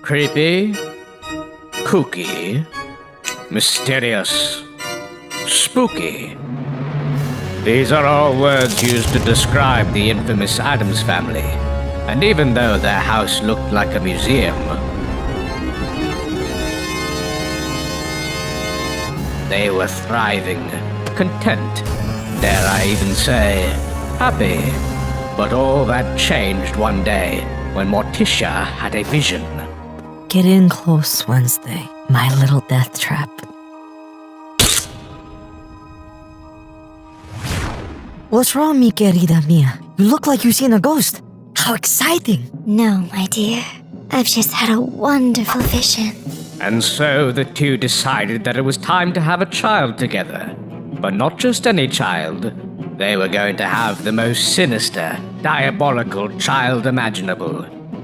Creepy, kooky, mysterious, spooky. These are all words used to describe the infamous Addams family. And even though their house looked like a museum, they were thriving, content, dare I even say, happy. But all that changed one day when Morticia had a vision. Get in close, Wednesday, my little death trap. What's wrong, mi querida mia? You look like you've seen a ghost. How exciting! No, my dear. I've just had a wonderful vision. And so the two decided that it was time to have a child together. But not just any child. They were going to have the most sinister, diabolical child imaginable.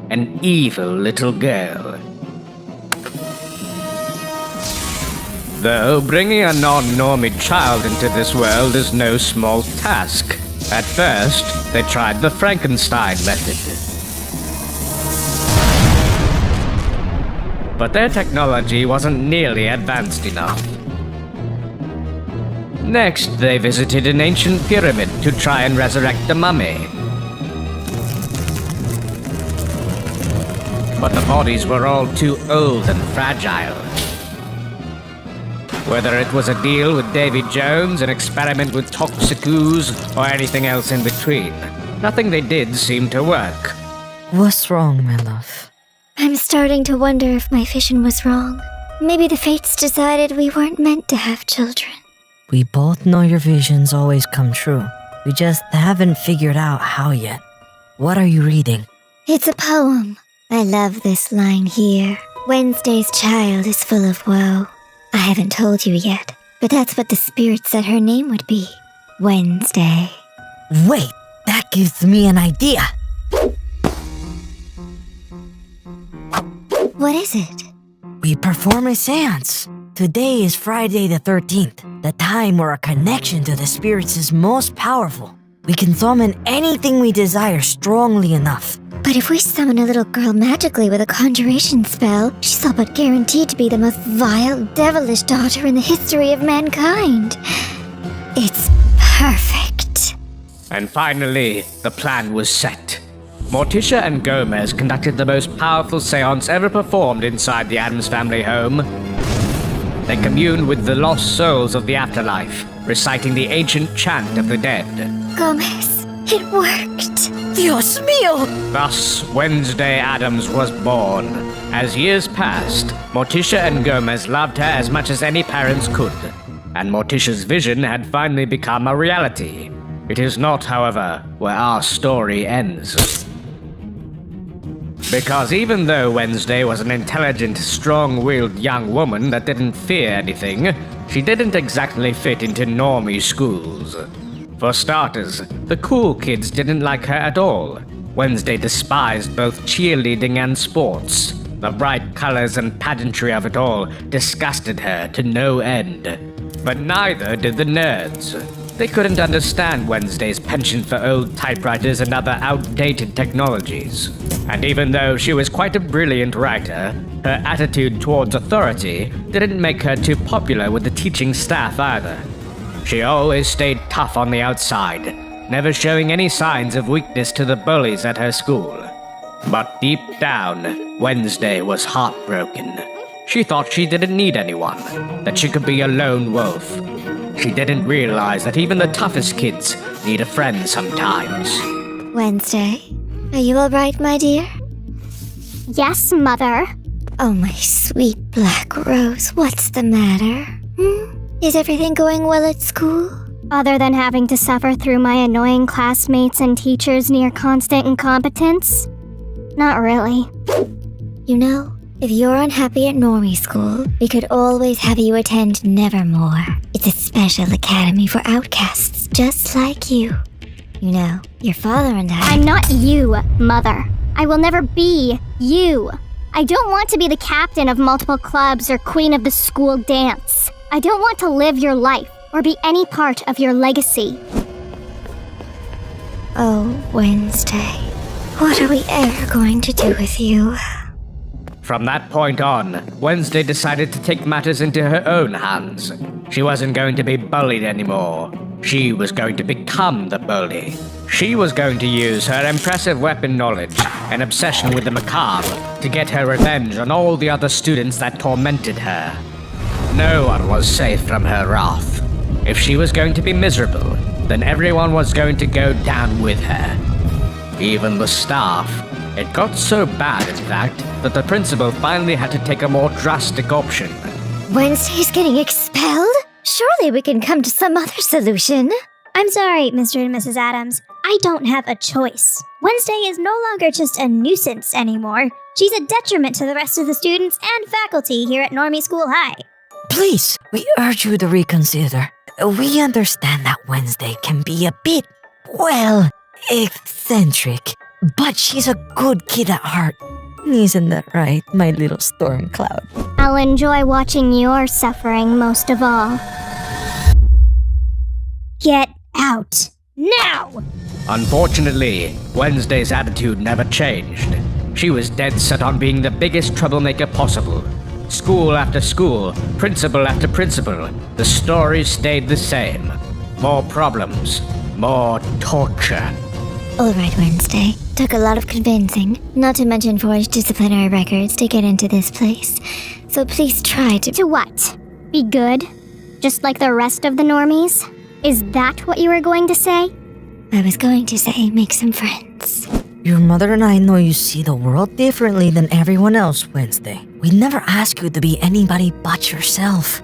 An evil little girl. Though bringing a non-normie child into this world is no small task. At first, they tried the Frankenstein method. But their technology wasn't nearly advanced enough. Next, they visited an ancient pyramid to try and resurrect the mummy. But the bodies were all too old and fragile. Whether it was a deal with Davy Jones, an experiment with toxic ooze, or anything else in between, nothing they did seemed to work. What's wrong, my love? I'm starting to wonder if my vision was wrong. Maybe the fates decided we weren't meant to have children. We both know your visions always come true. We just haven't figured out how yet. What are you reading? It's a poem. I love this line here. Wednesday's child is full of woe. I haven't told you yet, but that's what the spirit said her name would be. Wednesday. Wait, that gives me an idea. What is it? We perform a seance. Today is Friday the 13th, the time where our connection to the spirits is most powerful. We can summon anything we desire strongly enough. But if we summon a little girl magically with a conjuration spell, she's all but guaranteed to be the most vile, devilish daughter in the history of mankind. It's perfect. And finally, the plan was set. Morticia and Gomez conducted the most powerful seance ever performed inside the Addams family home. They communed with the lost souls of the afterlife, reciting the ancient chant of the dead. Gomez, it worked. Dios mío! Thus, Wednesday Addams was born. As years passed, Morticia and Gomez loved her as much as any parents could, and Morticia's vision had finally become a reality. It is not, however, where our story ends. Because even though Wednesday was an intelligent, strong-willed young woman that didn't fear anything, she didn't exactly fit into normie schools. For starters, the cool kids didn't like her at all. Wednesday despised both cheerleading and sports. The bright colors and pageantry of it all disgusted her to no end. But neither did the nerds. They couldn't understand Wednesday's penchant for old typewriters and other outdated technologies. And even though she was quite a brilliant writer, her attitude towards authority didn't make her too popular with the teaching staff either. She always stayed tough on the outside, never showing any signs of weakness to the bullies at her school. But deep down, Wednesday was heartbroken. She thought she didn't need anyone, that she could be a lone wolf. She didn't realize that even the toughest kids need a friend sometimes. Wednesday, are you all right, my dear? Yes, Mother. Oh, my sweet black rose, what's the matter? Is everything going well at school? Other than having to suffer through my annoying classmates and teachers' near constant incompetence? Not really. You know, if you're unhappy at normie school, we could always have you attend Nevermore. It's a special academy for outcasts just like you. You know, your father and I... I'm not you, Mother. I will never be you. I don't want to be the captain of multiple clubs or queen of the school dance. I don't want to live your life or be any part of your legacy. Oh, Wednesday, what are we ever going to do with you? From that point on, Wednesday decided to take matters into her own hands. She wasn't going to be bullied anymore. She was going to become the bully. She was going to use her impressive weapon knowledge and obsession with the macabre to get her revenge on all the other students that tormented her. No one was safe from her wrath. If she was going to be miserable, then everyone was going to go down with her. Even the staff. It got so bad, in fact, that the principal finally had to take a more drastic option. Wednesday's getting expelled? Surely we can come to some other solution. I'm sorry, Mr. and Mrs. Adams. I don't have a choice. Wednesday is no longer just a nuisance anymore. She's a detriment to the rest of the students and faculty here at Normie School High. Please, we urge you to reconsider. We understand that Wednesday can be a bit, well, eccentric. But she's a good kid at heart. Isn't that right, my little storm cloud? I'll enjoy watching your suffering most of all. Get out. Now! Unfortunately, Wednesday's attitude never changed. She was dead set on being the biggest troublemaker possible. School after school, principal after principal, the story stayed the same. More problems, more torture. All right, Wednesday. Took a lot of convincing, not to mention forged disciplinary records to get into this place. So please try to... To what? Be good? Just like the rest of the normies? Is that what you were going to say? I was going to say make some friends. Your mother and I know you see the world differently than everyone else, Wednesday. We never ask you to be anybody but yourself.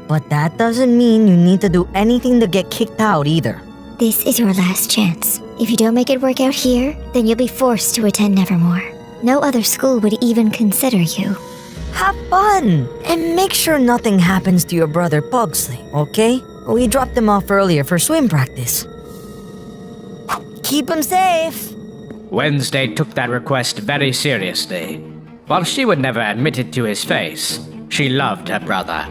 But that doesn't mean you need to do anything to get kicked out either. This is your last chance. If you don't make it work out here, then you'll be forced to attend Nevermore. No other school would even consider you. Have fun! And make sure nothing happens to your brother Pugsley, okay? We dropped him off earlier for swim practice. Keep him safe! Wednesday took that request very seriously. While she would never admit it to his face, she loved her brother.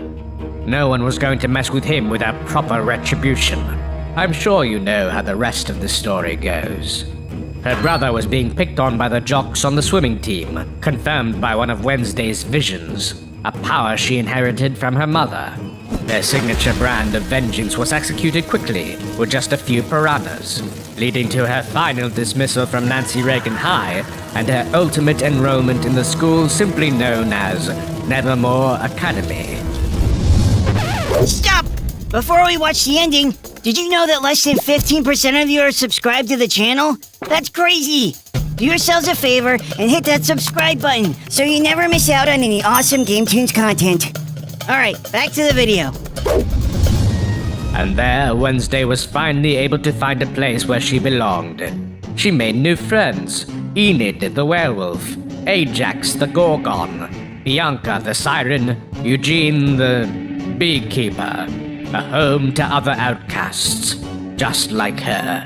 No one was going to mess with him without proper retribution. I'm sure you know how the rest of the story goes. Her brother was being picked on by the jocks on the swimming team, confirmed by one of Wednesday's visions, a power she inherited from her mother. Their signature brand of vengeance was executed quickly, with just a few piranhas, leading to her final dismissal from Nancy Reagan High and her ultimate enrollment in the school simply known as Nevermore Academy. Stop! Before we watch the ending, did you know that less than 15% of you are subscribed to the channel? That's crazy! Do yourselves a favor and hit that subscribe button so you never miss out on any awesome GameTunes content. Alright, back to the video. And there, Wednesday was finally able to find a place where she belonged. She made new friends. Enid the werewolf, Ajax the Gorgon, Bianca the siren, Eugene the beekeeper. A home to other outcasts, just like her.